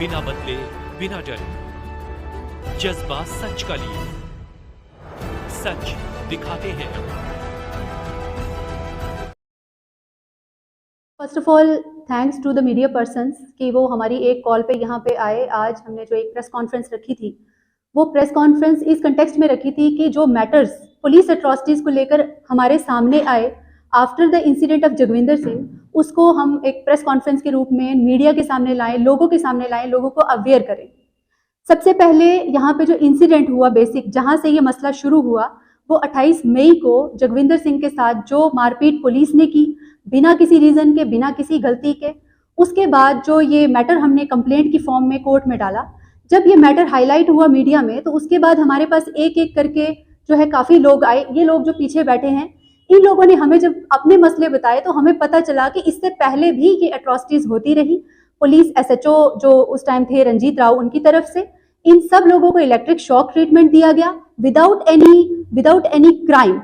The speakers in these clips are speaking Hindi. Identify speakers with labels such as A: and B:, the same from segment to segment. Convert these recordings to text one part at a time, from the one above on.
A: बिना बदले, बिना डरे, जज्बा सच का लिए, सच दिखाते हैं।
B: First of all thanks to the media persons कि वो हमारी एक कॉल पे यहाँ पे आए। आज हमने जो एक प्रेस कॉन्फ्रेंस रखी थी, वो प्रेस कॉन्फ्रेंस इस कंटेक्स्ट में रखी थी कि जो मैटर्स पुलिस एट्रॉसिटीज को लेकर हमारे सामने आए after the incident of Jagvinder Singh, उसको हम एक प्रेस कॉन्फ्रेंस के रूप में मीडिया के सामने लाएं, लोगों के सामने लाएं, लोगों को अवेयर करें। सबसे पहले यहाँ पे जो इंसिडेंट हुआ, बेसिक जहाँ से ये मसला शुरू हुआ, वो 28 मई को जगविंदर सिंह के साथ जो मारपीट पुलिस ने की बिना किसी रीजन के, बिना किसी गलती के, उसके बाद जो ये मैटर हमने कंप्लेंट की फॉर्म में कोर्ट में डाला, जब ये मैटर हाईलाइट हुआ मीडिया में, तो उसके बाद हमारे पास एक एक करके जो है काफ़ी लोग आए। ये लोग जो पीछे बैठे हैं, इन लोगों ने हमें जब अपने मसले बताए तो हमें पता चला कि इससे पहले भी ये एट्रॉसिटीज होती रही। पुलिस एसएचओ जो उस टाइम थे रंजीत राव, उनकी तरफ से इन सब लोगों को इलेक्ट्रिक शॉक ट्रीटमेंट दिया गया विदाउट एनी क्राइम।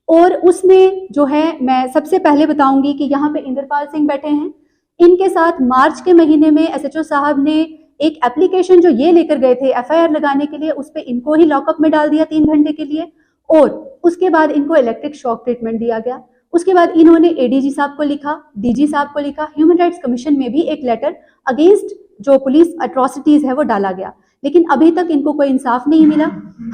B: और उसमें जो है, मैं सबसे पहले बताऊंगी कि यहाँ पे इंद्रपाल सिंह बैठे हैं, इनके साथ मार्च के महीने में एसएचओ साहब ने एक एप्लीकेशन जो ये लेकर गए थे एफआईआर लगाने के लिए, उस पर इनको ही लॉकअप में डाल दिया 3 घंटे के लिए, और उसके बाद इनको इलेक्ट्रिक शॉक ट्रीटमेंट दिया गया। उसके बाद इन्होंने एडीजी साहब को लिखा, डीजी साहब को लिखा, ह्यूमन राइट्स कमीशन में भी एक लेटर अगेंस्ट जो पुलिस एट्रॉसिटीज है वो डाला गया, लेकिन अभी तक इनको कोई इंसाफ नहीं मिला।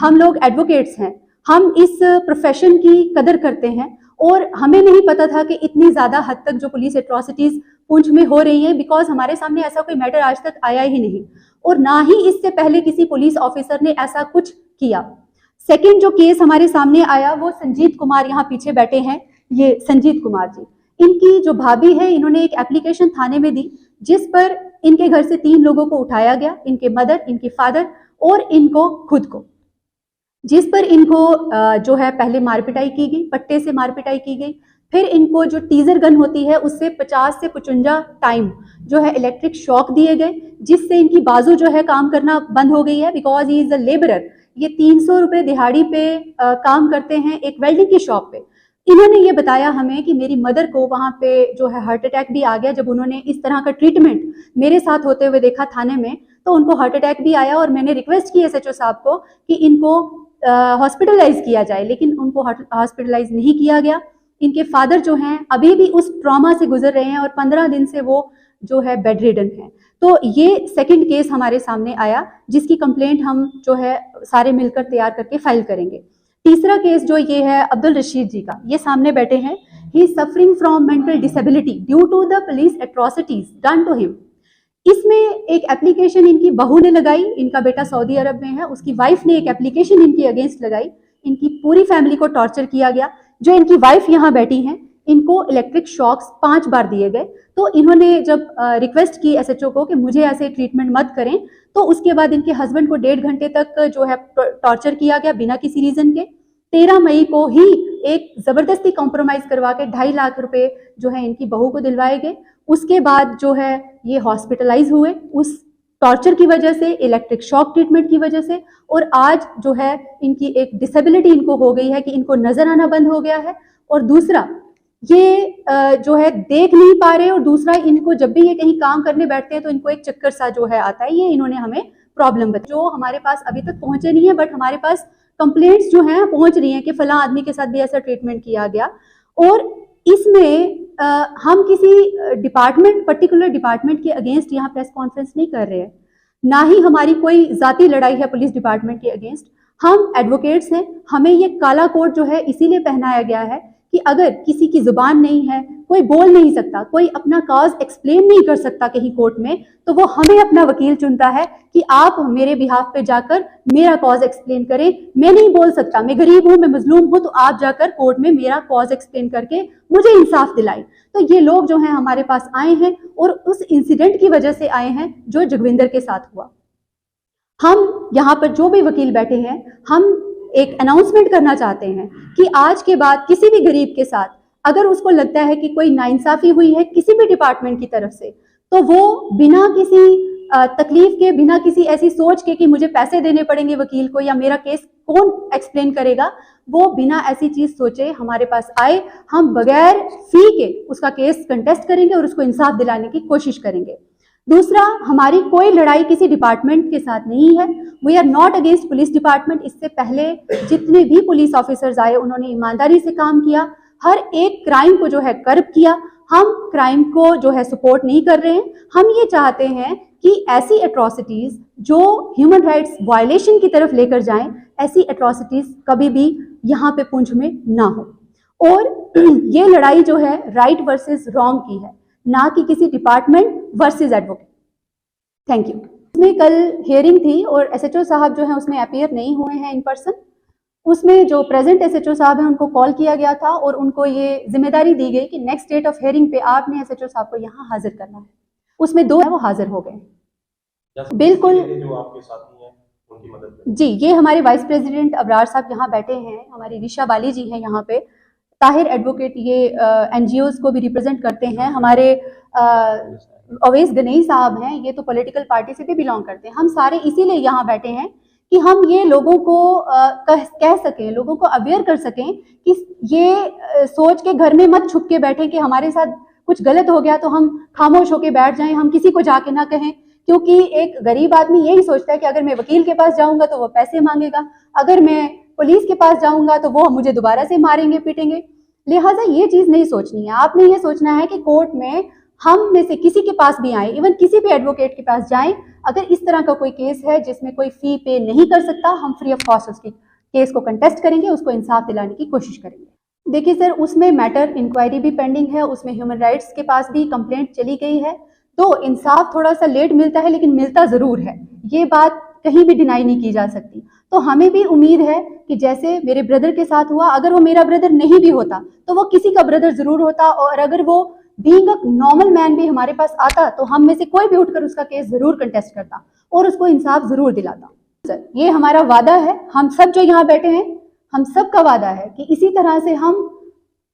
B: हम लोग एडवोकेट्स हैं, हम इस प्रोफेशन की कदर करते हैं, और हमें नहीं पता था कि इतनी ज़्यादा हद तक जो पुलिस एट्रॉसिटीज़ पुंछ में हो रही है, बिकॉज हमारे सामने ऐसा कोई मैटर आज तक आया ही नहीं, और ना ही इससे पहले किसी पुलिस ऑफिसर ने ऐसा कुछ किया। सेकंड जो केस हमारे सामने आया, वो संजीत कुमार, यहाँ पीछे बैठे हैं, ये संजीत कुमार जी, इनकी जो भाभी है, इन्होंने एक एप्लीकेशन थाने में दी जिस पर इनके घर से 3 लोगों को उठाया गया, इनके मदर, इनके फादर और इनको खुद को, जिस पर इनको जो है पहले मारपिटाई की गई, पट्टे से मारपिटाई की गई, फिर इनको जो टीजर गन होती है उससे 50 से 55 टाइम जो है इलेक्ट्रिक शॉक दिए गए, जिससे इनकी बाजू जो है काम करना बंद हो गई है, because he is a labourer. ये 300 रुपये दिहाड़ी पे काम करते हैं एक वेल्डिंग की शॉप पे। इन्होंने ये बताया हमें कि मेरी मदर को वहाँ पे जो है हार्ट अटैक भी आ गया, जब उन्होंने इस तरह का ट्रीटमेंट मेरे साथ होते हुए देखा थाने में, तो उनको हार्ट अटैक भी आया, और मैंने रिक्वेस्ट की एसएचओ साहब को कि इनको हॉस्पिटलाइज किया जाए, लेकिन उनको हॉस्पिटलाइज नहीं किया गया। इनके फादर जो हैं अभी भी उस ट्रॉमा से गुजर रहे हैं, और 15 दिन से वो जो है बेड रिडन है। तो ये सेकंड केस हमारे सामने आया, जिसकी कंप्लेंट हम जो है सारे मिलकर तैयार करके फाइल करेंगे। तीसरा केस जो ये है अब्दुल रशीद जी का, ये सामने बैठे हैं, he is suffering from mental disability due to the police atrocities done to him. इसमें एक एप्लीकेशन इनकी बहू ने लगाई, इनका बेटा सऊदी अरब में है, उसकी वाइफ ने एक एप्लीकेशन इनकी अगेंस्ट लगाई, इनकी पूरी फैमिली को टॉर्चर किया गया। जो इनकी वाइफ यहाँ बैठी हैं, इनको इलेक्ट्रिक शॉक्स 5 बार दिए गए। तो इन्होंने जब रिक्वेस्ट की एसएचओ को कि मुझे ऐसे ट्रीटमेंट मत करें, तो उसके बाद इनके हस्बैंड को 1.5 घंटे तक जो है टॉर्चर किया गया बिना किसी रीजन के। 13 मई को ही एक जबरदस्ती कॉम्प्रोमाइज करवा के 2.5 लाख रुपए जो है इनकी बहू को दिलवाए गए। उसके बाद जो है ये हॉस्पिटलाइज हुए उस टॉर्चर की वजह से, इलेक्ट्रिक शॉक ट्रीटमेंट की वजह से, और आज जो है इनकी एक डिसेबिलिटी इनको हो गई है कि इनको नजर आना बंद हो गया है, और दूसरा ये जो है देख नहीं पा रहे, और दूसरा इनको जब भी ये कहीं काम करने बैठते हैं तो इनको एक चक्कर सा जो है आता है। ये इन्होंने हमें प्रॉब्लम बताई, जो हमारे पास अभी तक पहुंचे नहीं है, बट हमारे पास कंप्लेंट्स जो हैं पहुंच रही हैं कि फला आदमी के साथ भी ऐसा ट्रीटमेंट किया गया। और इसमें हम किसी डिपार्टमेंट, पर्टिकुलर डिपार्टमेंट के अगेंस्ट यहाँ प्रेस कॉन्फ्रेंस नहीं कर रहे हैं, ना ही हमारी कोई जाती लड़ाई है पुलिस डिपार्टमेंट के अगेंस्ट। हम एडवोकेट्स हैं, हमें ये काला कोट जो है इसीलिए पहनाया गया है कि अगर किसी की जुबान नहीं है, कोई बोल नहीं सकता, कोई अपना कॉज एक्सप्लेन नहीं कर सकता कहीं कोर्ट में, तो वो हमें अपना वकील चुनता है कि आप मेरे बिहाफ पे जाकर मेरा कॉज एक्सप्लेन करें। मैं नहीं बोल सकता, मैं गरीब हूं, मैं मजलूम हूं, तो आप जाकर कोर्ट में मेरा कॉज एक्सप्लेन करके मुझे इंसाफ दिलाई। तो ये लोग जो हैं हमारे पास आए हैं, और उस इंसिडेंट की वजह से आए हैं जो जगविंदर के साथ हुआ। हम यहाँ पर जो भी वकील बैठे हैं, हम एक अनाउंसमेंट करना चाहते हैं कि आज के बाद किसी भी गरीब के साथ अगर उसको लगता है कि कोई नाइंसाफी हुई है किसी भी डिपार्टमेंट की तरफ से, तो वो बिना किसी तकलीफ के, बिना किसी ऐसी सोच के कि मुझे पैसे देने पड़ेंगे वकील को या मेरा केस कौन एक्सप्लेन करेगा, वो बिना ऐसी चीज सोचे हमारे पास आए। हम बगैर फी के उसका केस कंटेस्ट करेंगे और उसको इंसाफ दिलाने की कोशिश करेंगे। दूसरा, हमारी कोई लड़ाई किसी डिपार्टमेंट के साथ नहीं है। We are not against police department. इससे पहले जितने भी पुलिस ऑफिसर्स आए उन्होंने ईमानदारी से काम किया, हर एक क्राइम को जो है कर्ब किया। हम क्राइम को जो है सपोर्ट नहीं कर रहे हैं। हम ये चाहते हैं कि ऐसी एट्रॉसिटीज जो ह्यूमन राइट्स वायलेशन की तरफ लेकर जाएं, ऐसी एट्रॉसिटीज कभी भी यहाँ पे पुंछ में ना हो। और ये लड़ाई जो है राइट वर्सेस रॉन्ग की है, ना कि किसी department versus advocate. Thank you. उसमें कल हियरिंग थी और एसएचओ साहब जो है उसमें अपीयर नहीं हुए हैं इन पर्सन। उसमें जो प्रेजेंट एसएचओ साहब हैं उनको कॉल किया गया था और उनको ये जिम्मेदारी दी गई कि नेक्स्ट डेट ऑफ हियरिंग पे आपने एसएचओ साहब को यहाँ हाजिर करना है। उसमें 2 है वो हाजिर हो गए। बिल्कुल
C: जो आपके साथी हैं उनकी मदद में।
B: जी, ये हमारे वाइस प्रेसिडेंट अबरार साहब यहाँ बैठे हैं, हमारी ऋषा बाली जी हैं यहाँ पे, ताहिर एडवोकेट ये एनजीओज को भी रिप्रेजेंट करते हैं, हमारे अवैस गनई साहब हैं, ये तो पॉलिटिकल पार्टी से भी बिलोंग करते हैं। हम सारे इसीलिए यहाँ बैठे हैं कि हम ये लोगों को कह सकें, लोगों को अवेयर कर सकें कि ये सोच के घर में मत छुप के बैठे कि हमारे साथ कुछ गलत हो गया तो हम खामोश होके बैठ जाएं, हम किसी को जाके ना कहें। क्योंकि एक गरीब आदमी यही सोचता है कि अगर मैं वकील के पास जाऊंगा तो वो पैसे मांगेगा, अगर मैं पुलिस के पास जाऊंगा तो वो मुझे दोबारा से मारेंगे पीटेंगे। लिहाजा ये चीज नहीं सोचनी है। आपने ये सोचना है कि कोर्ट में हम में से किसी के पास भी आए, इवन किसी भी एडवोकेट के पास जाएं, अगर इस तरह का कोई केस है जिसमें कोई फी पे नहीं कर सकता, हम फ्री ऑफ कॉस्ट उसकी केस को कंटेस्ट करेंगे, उसको इंसाफ दिलाने की कोशिश करेंगे। देखिए सर, उसमें मैटर इंक्वायरी भी पेंडिंग है, उसमें ह्यूमन राइट्स के पास भी कंप्लेंट चली गई है, तो इंसाफ थोड़ा सा लेट मिलता है लेकिन मिलता जरूर है, ये बात कहीं भी डिनाई नहीं की जा सकती। तो हमें भी उम्मीद है कि जैसे मेरे ब्रदर के साथ हुआ, अगर वो मेरा ब्रदर नहीं भी होता तो वो किसी का ब्रदर जरूर होता, और अगर वो बीइंग अ नॉर्मल मैन भी हमारे पास आता तो हम में से कोई भी उठकर उसका केस जरूर कंटेस्ट करता और उसको इंसाफ जरूर दिलाता। सर, ये हमारा वादा है, हम सब जो यहाँ बैठे हैं हम सब का वादा है कि इसी तरह से हम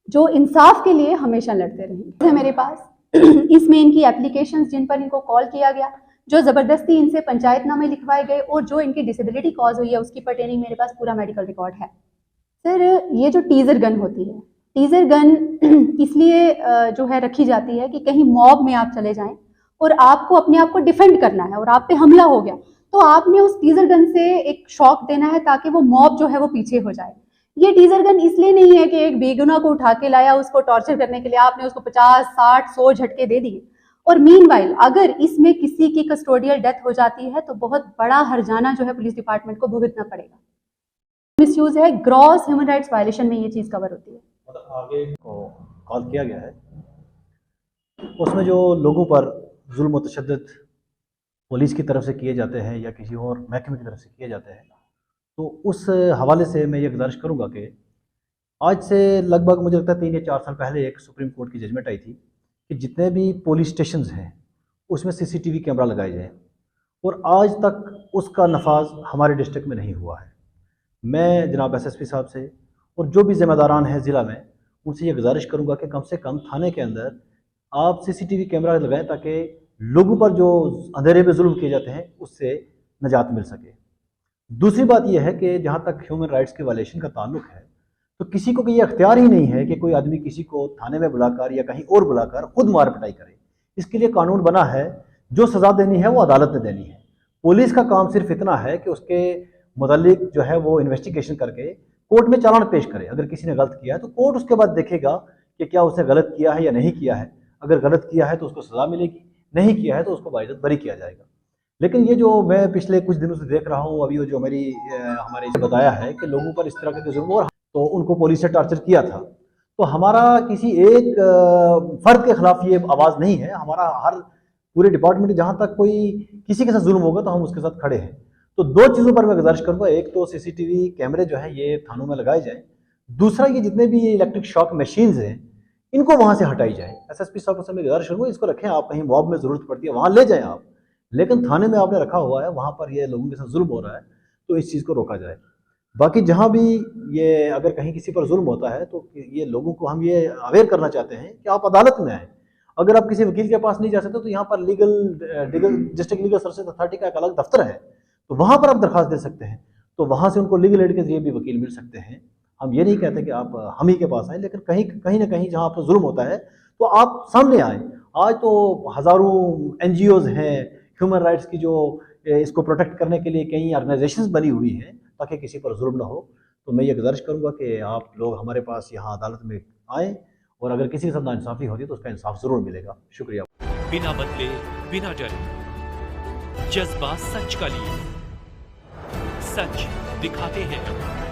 B: जो इंसाफ के लिए हमेशा लड़ते रहेंगे। मेरे पास इसमें इनकी एप्लीकेशंस जिन पर इनको कॉल किया गया, जो जबरदस्ती इनसे पंचायतनामे लिखवाए गए और जो इनकी डिसेबिलिटी कॉज हुई है उसकी पर्टेनिंग मेरे पास पूरा मेडिकल रिकॉर्ड है। सर, ये जो टीजर गन होती है, टीजर गन इसलिए जो है रखी जाती है कि कहीं मॉब में आप चले जाएं और आपको अपने आप को डिफेंड करना है और आप पे हमला हो गया तो आपने उस टीजर गन से एक शॉक देना है ताकि वो मॉब जो है वो पीछे हो जाए। ये टीजर गन इसलिए नहीं है कि एक बेगुनाह को उठा के लाया, उसको टॉर्चर करने के लिए आपने उसको 50, 60, 100 झटके दे दिए। और मीनवाइल अगर इसमें किसी की कस्टोडियल डेथ हो जाती है तो बहुत बड़ा हर्जाना जो है पुलिस डिपार्टमेंट को भुगतना पड़ेगा। मिसयूज है, ग्रॉस ह्यूमन राइट्स वायलेशन में ये चीज कवर होती है।
C: मतलब आगे को कॉल किया गया है, उसमें जो लोगों पर जुल्म और तशद्दुद पुलिस की तरफ से किए जाते हैं या किसी और महकमे की तरफ से किए जाते हैं, तो उस हवाले से मैं ये गुजारिश करूँगा कि आज से लगभग मुझे लगता है 3 या 4 साल पहले एक सुप्रीम कोर्ट की जजमेंट आई थी कि जितने भी पुलिस स्टेशंस हैं उसमें सीसीटीवी कैमरा लगाए जाए, और आज तक उसका नफाज हमारे डिस्ट्रिक्ट में नहीं हुआ है। मैं जनाब एसएसपी साहब से और जो भी ज़िम्मेदारान हैं ज़िला में, उनसे ये गुजारिश करूँगा कि कम से कम थाने के अंदर आप सीसीटीवी कैमरा लगाएं ताकि लोगों पर जो अंधेरे में जुल्म किए जाते हैं उससे निजात मिल सके। दूसरी बात यह है कि जहाँ तक ह्यूमन राइट्स के वायलेशन का ताल्लुक है, तो किसी को ये अख्तियार ही नहीं है कि कोई आदमी किसी को थाने में बुलाकर या कहीं और बुलाकर खुद मार पिटाई करे। इसके लिए कानून बना है, जो सज़ा देनी है वो अदालत ने देनी है। पुलिस का काम सिर्फ इतना है कि उसके मुतालिक जो है वो इन्वेस्टिगेशन करके कोर्ट में चालान पेश करे। अगर किसी ने गलत किया है तो कोर्ट उसके बाद देखेगा कि क्या उसने गलत किया है या नहीं किया है। अगर गलत किया है तो उसको सज़ा मिलेगी, नहीं किया है तो उसको बाइज्जत बरी किया जाएगा। लेकिन ये जो मैं पिछले कुछ दिनों से देख रहा हूँ, अभी वो जो हमारे बताया है कि लोगों पर इस तरह के जुल्म और तो उनको पुलिस ने टार्चर किया था, तो हमारा किसी एक फर्द के खिलाफ ये आवाज़ नहीं है। हमारा हर पूरे डिपार्टमेंट जहाँ तक कोई किसी के साथ जुल्म होगा तो हम उसके साथ खड़े हैं। तो 2 चीज़ों पर मैं गुजारिश करूँगा, एक तो सीसीटीवी कैमरे जो है ये थानों में लगाए जाए, दूसरा ये जितने भी इलेक्ट्रिक शॉक मशीन्स हैं इनको वहाँ से हटाई जाए। एसएसपी साहब से मैं गुजारिश करूँगा इसको रखें, आप कहीं मॉब में ज़रूरत पड़ती है वहाँ ले जाएँ आप, लेकिन थाने में आपने रखा हुआ है, वहाँ पर ये लोगों के साथ जुल्म हो रहा है तो इस चीज़ को रोका जाए। बाकी जहाँ भी ये अगर कहीं किसी पर जुल्म होता है तो ये लोगों को हम ये अवेयर करना चाहते हैं कि आप अदालत में आएँ। अगर आप किसी वकील के पास नहीं जा सकते तो यहाँ पर डिस्ट्रिक्ट लीगल सर्विसेज अथॉरिटी का एक अलग दफ्तर है, तो वहाँ पर आप दरख्वास्त दे सकते हैं, तो वहाँ से उनको लीगल एड के जरिए भी वकील मिल सकते हैं। हम ये नहीं कहते कि आप हम ही के पास आए, लेकिन कहीं ना कहीं जहाँ पर जुल्म होता है तो आप सामने आएँ आज तो हज़ारों NGOs हैं, ह्यूमन राइट्स की जो इसको प्रोटेक्ट करने के लिए कई ऑर्गेनाइजेशंस बनी हुई हैं ताकि किसी पर जुल्म ना हो। तो मैं ये गुजारिश करूँगा कि आप लोग हमारे पास यहाँ अदालत में आएँ और अगर किसी के साथ नाइंसाफ़ी होती है तो उसका इंसाफ ज़रूर मिलेगा। शुक्रिया।
A: बिना बदले, बिना डरे, जज्बा सच का लिए, सच दिखाते हैं।